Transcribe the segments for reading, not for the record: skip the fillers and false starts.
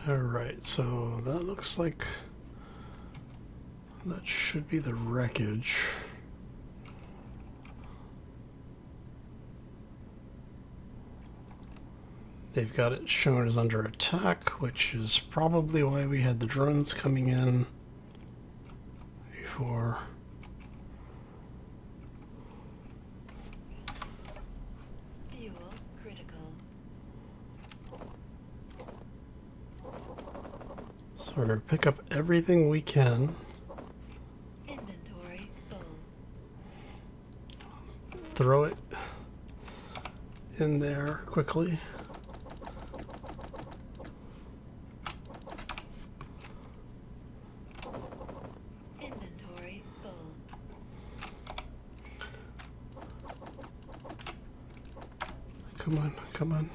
Alright, so that looks like that should be the wreckage. They've got it shown as under attack, which is probably why we had the drones coming in before. Fuel critical. So we're going to pick up everything we can. Inventory full. Throw it in there quickly. Inventory full. Come on, come on.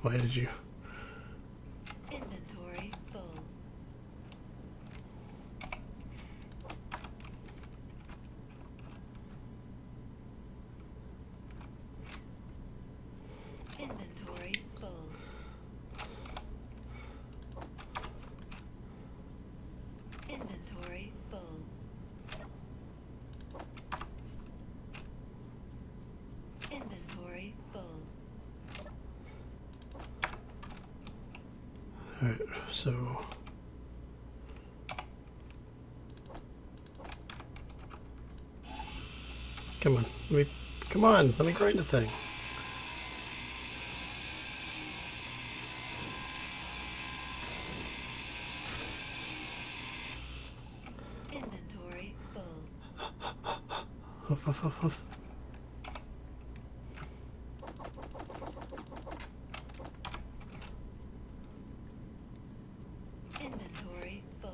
Why did you? Inventory full. Inventory full. Inventory full. Inventory full. Alright, so come on, let me grind the thing. Inventory full. Huff, huff, huff, huff. Inventory full.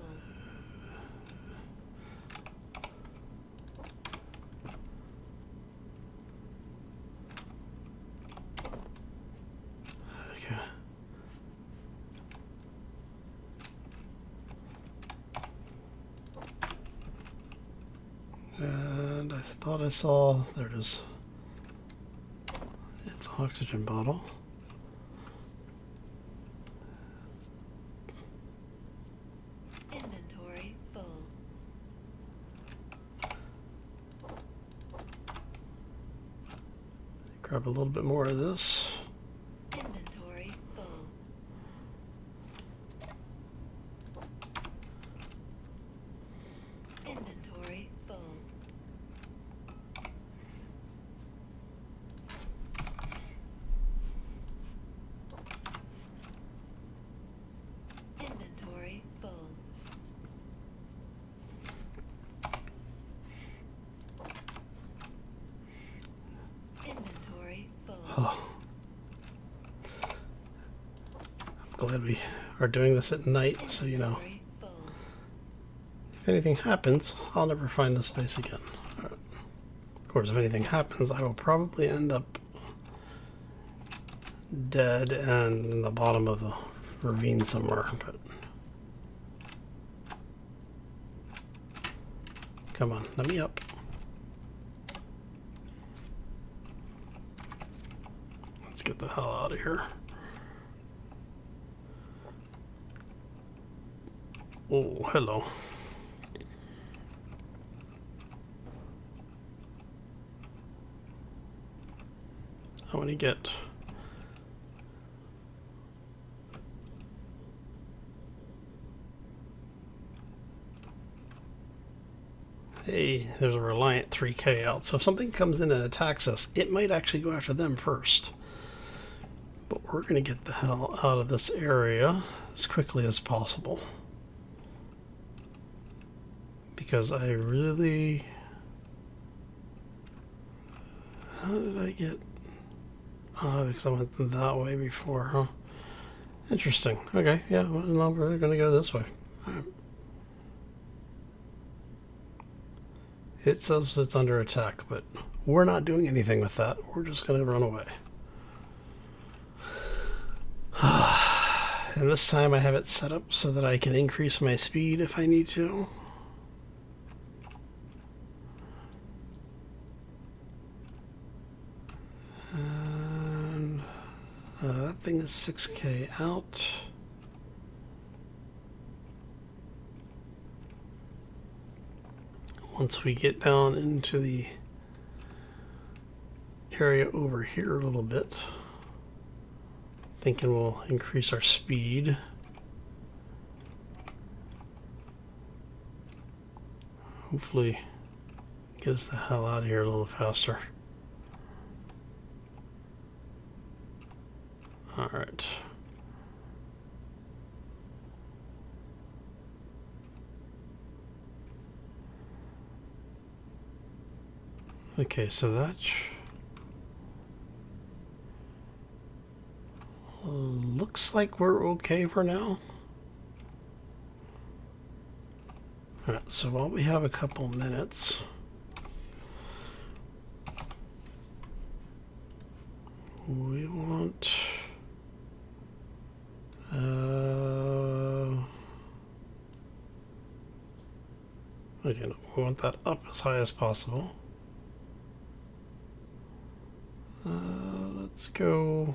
Okay. And I thought I saw, there it is. It's an oxygen bottle. Inventory full. Grab a little bit more of this. Inventory full. Inventory full. Inventory full. Inventory full. Oh. I'm glad we are doing this at night, so you know, Inventory full. if anything happens, I'll never find this place again. Alright. Of course, if anything happens, I will probably end up dead and in the bottom of the ravine somewhere, but come on, let me up. Let's get the hell out of here. Oh, hello. I want to get hey, there's a Reliant 3K out. So if something comes in and attacks us, it might actually go after them first. But we're going to get the hell out of this area as quickly as possible. Because I really... How did I get... because I went that way before, huh? Interesting. Okay, yeah, well, no, we're going to go this way. All right. It says it's under attack, but we're not doing anything with that. We're just going to run away. And this time I have it set up so that I can increase my speed if I need to. That thing is 6K out. Once we get down into the area over here a little bit, thinking we'll increase our speed. Hopefully get us the hell out of here a little faster. All right. Okay, so that looks like we're okay for now. All right, so while we have a couple minutes, we want okay, no, we want that up as high as possible. Let's go.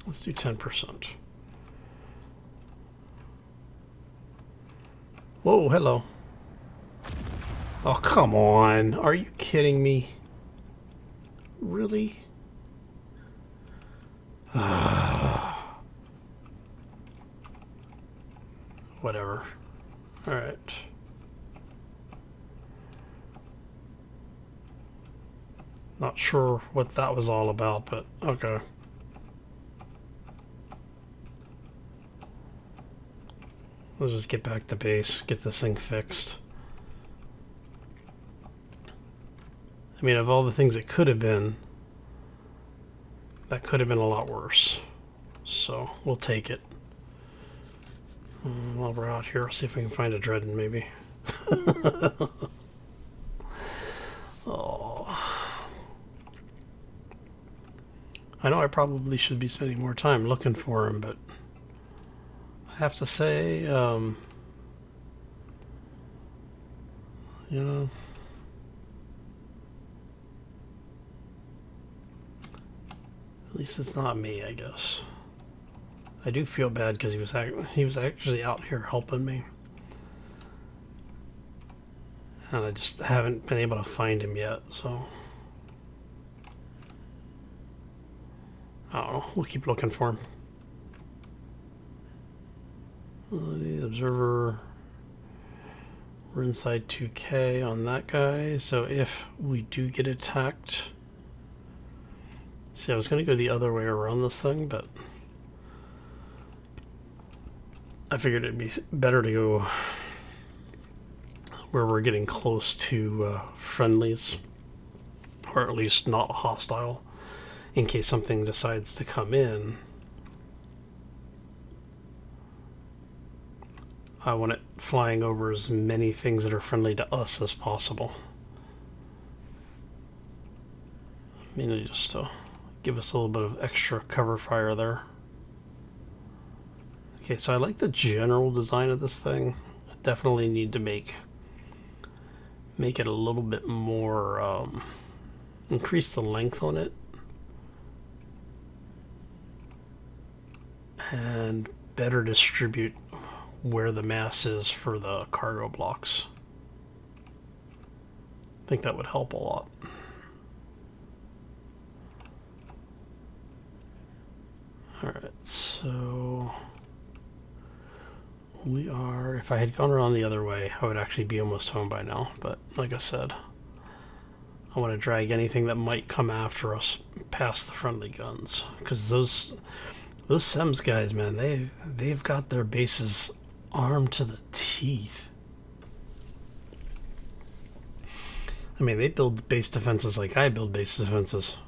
Let's do 10%. Whoa, hello. Oh, come on. Are you kidding me? Really? Whatever. All right. Not sure what that was all about, but okay. Let's just get back to base, get this thing fixed. I mean, of all the things it could have been, that could have been a lot worse. So, we'll take it. While we're out here, see if we can find a Dreadnought, maybe. Oh. I know I probably should be spending more time looking for him, but I have to say, you know, at least it's not me, I guess. I do feel bad because he was actually out here helping me, and I just haven't been able to find him yet. So I don't know. We'll keep looking for him. The observer. We're inside 2K on that guy. So if we do get attacked, see, I was going to go the other way around this thing, but I figured it'd be better to go where we're getting close to friendlies, or at least not hostile, in case something decides to come in. I want it flying over as many things that are friendly to us as possible. I mean, just to give us a little bit of extra cover fire there. Okay, so I like the general design of this thing. I definitely need to make it a little bit more, increase the length on it, and better distribute where the mass is for the cargo blocks. I think that would help a lot. Alright, so we are, if I had gone around the other way, I would actually be almost home by now, but like I said, I want to drag anything that might come after us past the friendly guns, because those SEMS guys, man, they've got their bases armed to the teeth. I mean, they build base defenses like I build base defenses,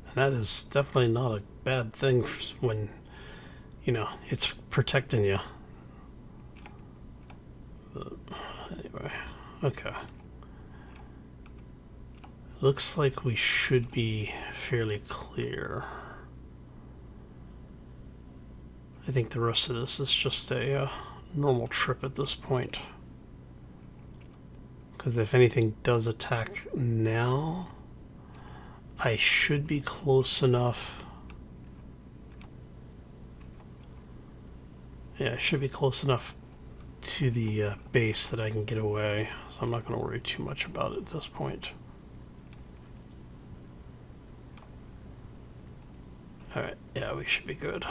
and that is definitely not a bad thing when, you know, it's protecting you. But anyway, okay. Looks like we should be fairly clear. I think the rest of this is just a normal trip at this point. Because if anything does attack now, I should be close enough. Yeah, I should be close enough to the base that I can get away. So I'm not going to worry too much about it at this point. Alright, yeah, we should be good.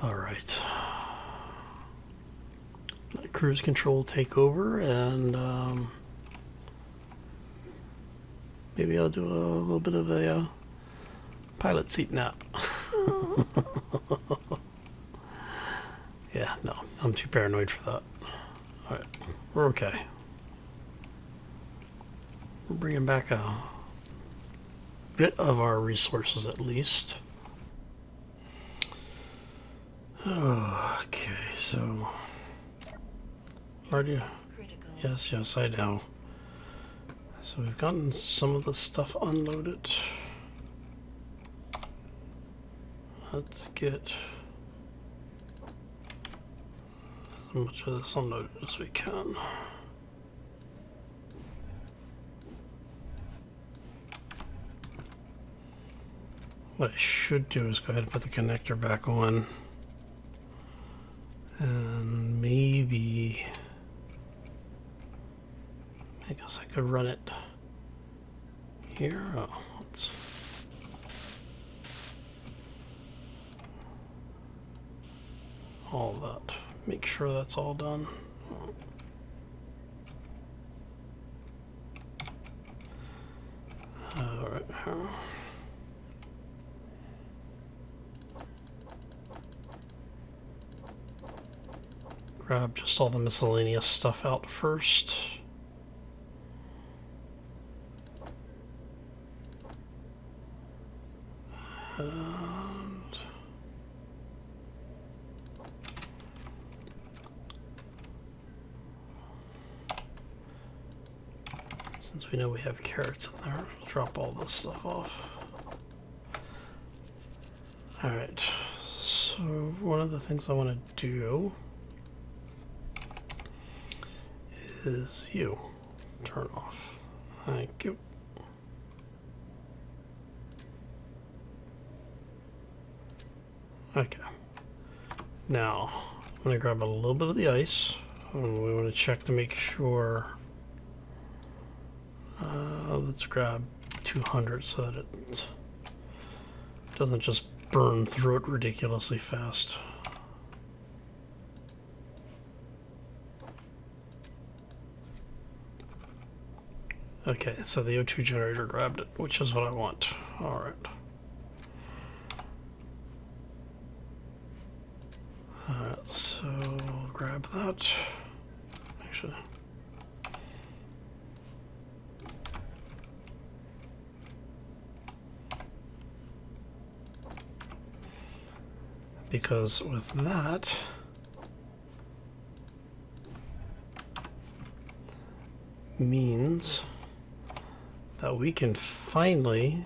Alright. Let cruise control take over, and maybe I'll do a little bit of a pilot seat nap. Yeah, no, I'm too paranoid for that. Alright, we're okay. We're bringing back a bit of our resources at least. Okay, so already, Critical. yes, I know. So we've gotten some of the stuff unloaded. Let's get as much of this unloaded as we can. What I should do is go ahead and put the connector back on. And maybe I guess I could run it here. Oh, let's all that. Make sure that's all done. All right. Grab just all the miscellaneous stuff out first. And since we know we have carrots in there, we'll drop all this stuff off. Alright, so one of the things I want to do is you turn off. Thank you. Okay. Now, I'm going to grab a little bit of the ice. And we want to check to make sure. Let's grab 200 so that it doesn't just burn through it ridiculously fast. Okay, so the O2 generator grabbed it, which is what I want. Alright. So grab that. Actually. Because with that, means that we can finally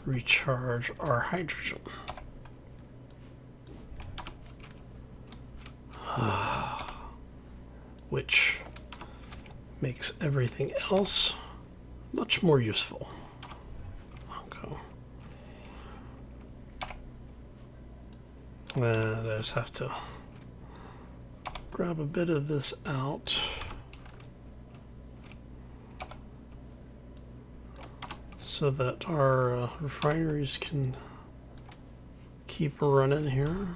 recharge our hydrogen. Which makes everything else much more useful. Okay. And I just have to grab a bit of this out. So that our refineries can keep running here.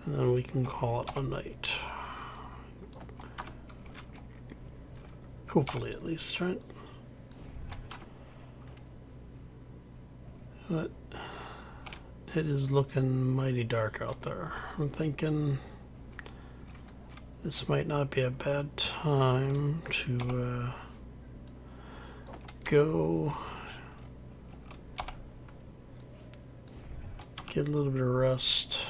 And then we can call it a night. Hopefully, at least, right? But it is looking mighty dark out there. I'm thinking this might not be a bad time to go get a little bit of rest.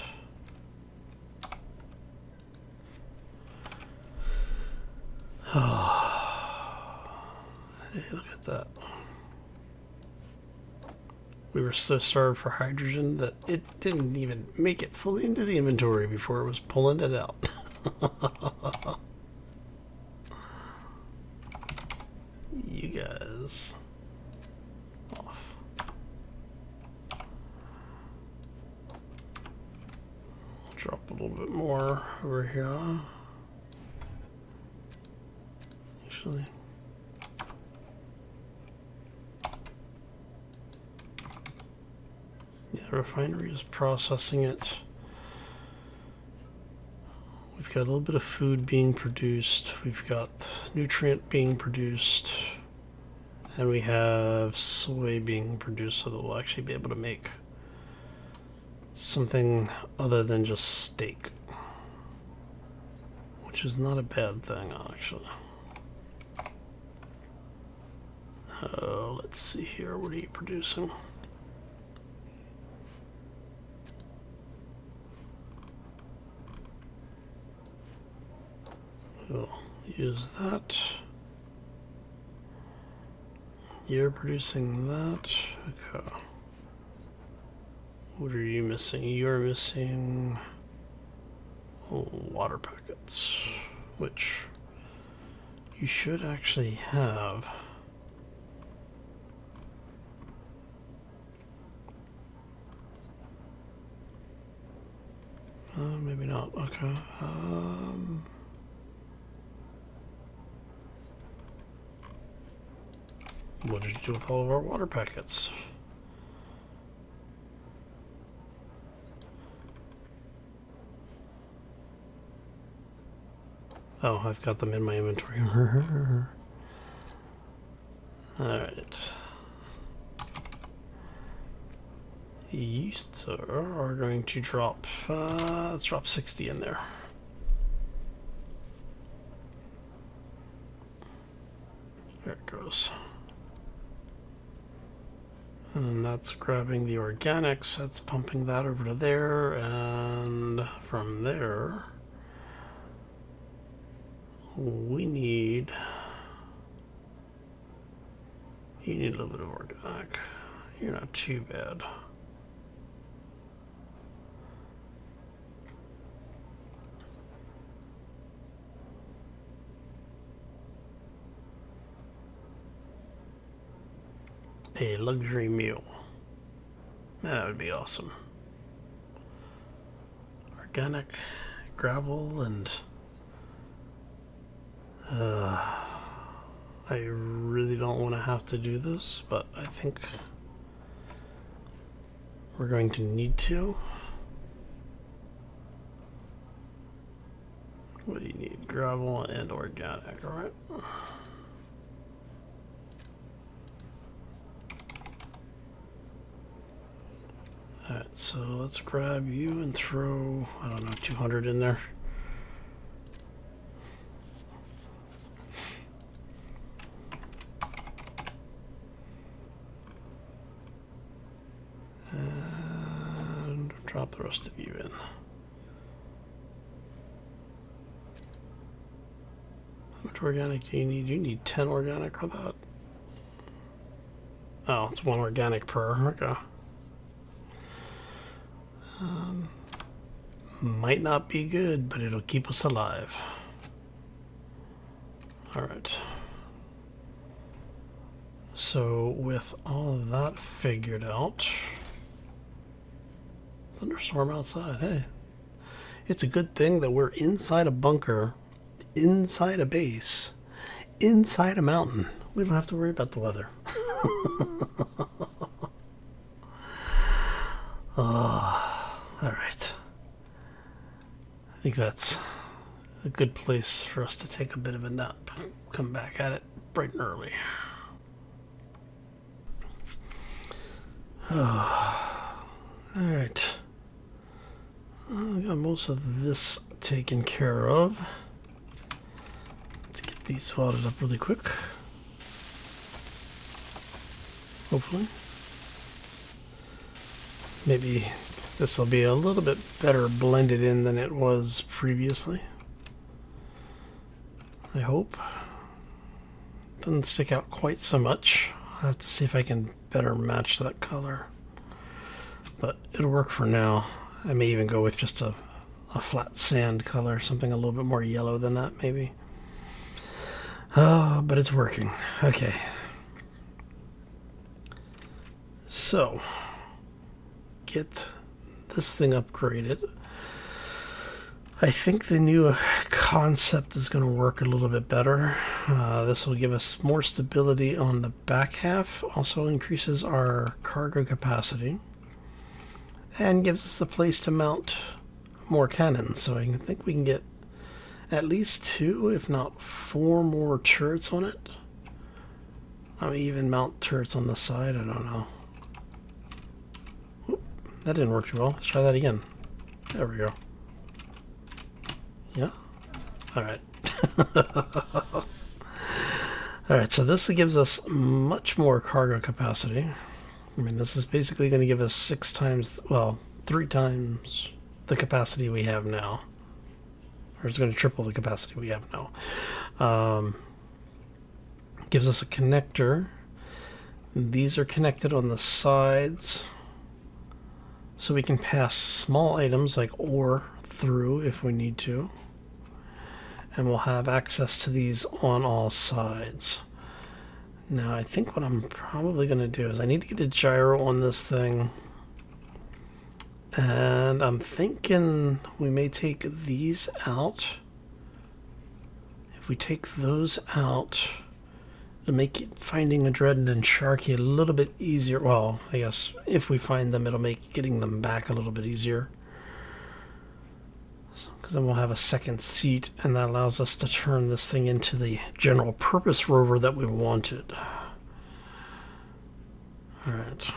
Hey, look at that. We were so starved for hydrogen that it didn't even make it fully into the inventory before it was pulling it out. actually. Yeah, refinery is processing it. We've got a little bit of food being produced. We've got nutrient being produced. And we have soy being produced, so that we'll actually be able to make something other than just steak. Which is not a bad thing, actually. Let's see here. What are you producing? We'll use that. You're producing that. Okay. What are you missing? You're missing water packets, which you should actually have. Maybe not. Okay. What did you do with all of our water packets? Oh, I've got them in my inventory. Alright. You, sir, are going to drop, let's drop 60 in there. There it goes. And that's grabbing the organics, that's pumping that over to there, and from there, we need, you need a little bit of organic. You're not too bad. A luxury meal. That would be awesome. Organic gravel and I really don't want to have to do this, but I think we're going to need to. What do you need? Gravel and organic, alright. Alright, so let's grab you and throw, I don't know, 200 in there. And drop the rest of you in. How much organic do you need? You need 10 organic for that. Oh, it's 1 organic per, okay. Might not be good, but it'll keep us alive. Alright. So, with all of that figured out... Thunderstorm outside, hey. It's a good thing that we're inside a bunker, inside a base, inside a mountain. We don't have to worry about the weather. Alright. I think that's a good place for us to take a bit of a nap. Come back at it bright and early. Alright. I got most of this taken care of. Let's get these wadded up really quick. Hopefully. Maybe this will be a little bit better blended in than it was previously. I hope. Doesn't stick out quite so much. I'll have to see if I can better match that color. But it'll work for now. I may even go with just a flat sand color, something a little bit more yellow than that, maybe. But it's working. Okay. So, get this thing upgraded. I think the new concept is going to work a little bit better. This will give us more stability on the back half, also increases our cargo capacity, and gives us a place to mount more cannons. So I think we can get at least 2, if not 4 more turrets on it. I may even mount turrets on the side, I don't know. Oop, that didn't work too well. Let's try that again. There we go. Yeah? Alright. Alright, so this gives us much more cargo capacity. I mean, this is basically going to give us 6 times, well, 3 times the capacity we have now. Or it's going to triple the capacity we have now. Gives us a connector. These are connected on the sides, so we can pass small items like ore through if we need to. And we'll have access to these on all sides. Now, I think what I'm probably going to do is I need to get a gyro on this thing. And I'm thinking we may take these out. If we take those out, to make finding a Dreadnought and Sharky a little bit easier. Well, I guess if we find them, it'll make getting them back a little bit easier. Because then we'll have a second seat, and that allows us to turn this thing into the general purpose rover that we wanted. Alright.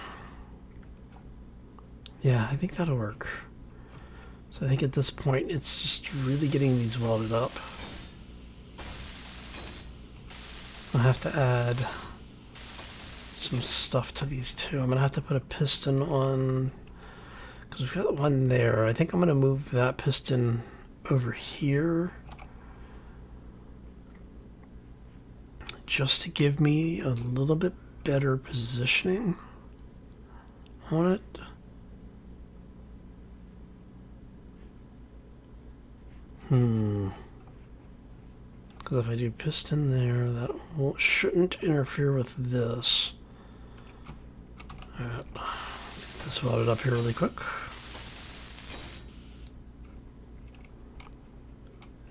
Yeah, I think that'll work. So I think at this point, it's just really getting these welded up. I'll have to add some stuff to these too. I'm going to have to put a piston on, because we've got one there. I think I'm going to move that piston over here just to give me a little bit better positioning on it. Because if I do piston there, that shouldn't interfere with this. Alright, let's get this welded up here really quick.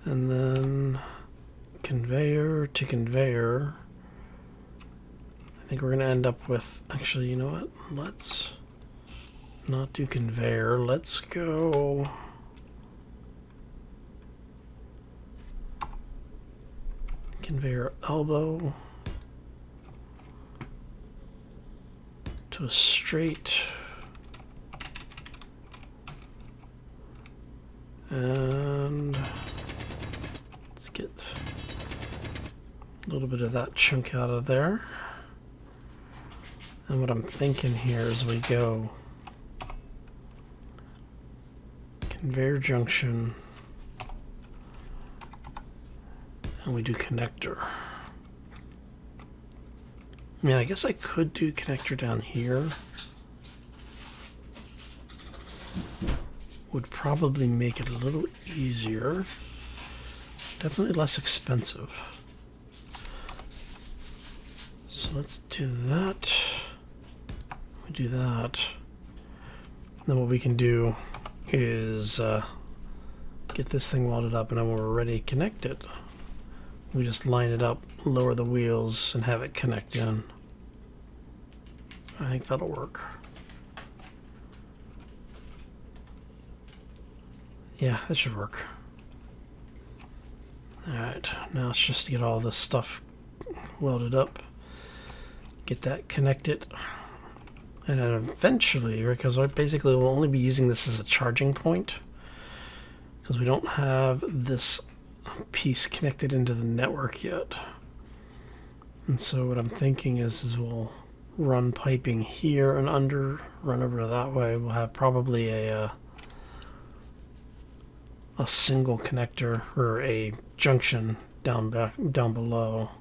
And then conveyor to conveyor. I think we're going to end up with, actually, you know what? Let's not do conveyor. Let's go conveyor elbow to a straight, and let's get a little bit of that chunk out of there. And what I'm thinking here is we go conveyor junction, and we do connector. I mean, I guess I could do connector down here. Would probably make it a little easier. Definitely less expensive. So let's do that. We do that. Then what we can do is get this thing welded up, and then when we're ready to connect it, we just line it up, lower the wheels, and have it connect in. I think that'll work. Yeah, that should work. Alright, now it's just to get all this stuff welded up, get that connected, and then eventually, because I basically will only be using this as a charging point, because we don't have this piece connected into the network yet. And so what I'm thinking is we'll run piping here and under, run over to that way. We'll have probably a single connector or a junction down below.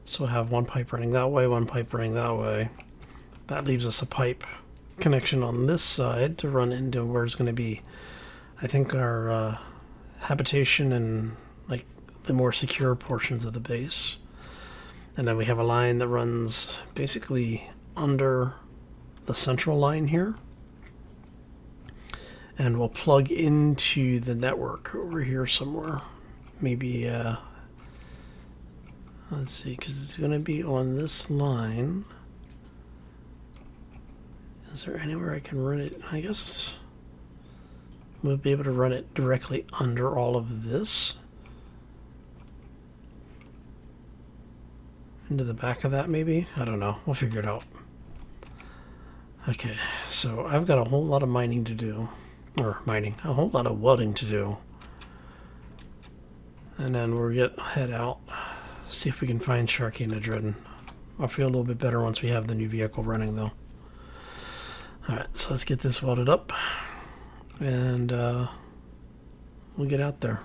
So we'll have one pipe running that way, one pipe running that way. That leaves us a pipe connection on this side to run into where it's going to be, I think, our habitation and like the more secure portions of the base. And then we have a line that runs basically under the central line here, And we'll plug into the network over here somewhere. Maybe, let's see, because it's going to be on this line. Is there anywhere I can run it? I guess we'll be able to run it directly under all of this. Into the back of that, maybe? I don't know. We'll figure it out. Okay, so I've got a whole lot of mining to do. Or mining. A whole lot of welding to do. And then we'll head out. See if we can find Sharky and Adrenaline. I'll feel a little bit better once we have the new vehicle running, though. Alright, so let's get this welded up. And we'll get out there.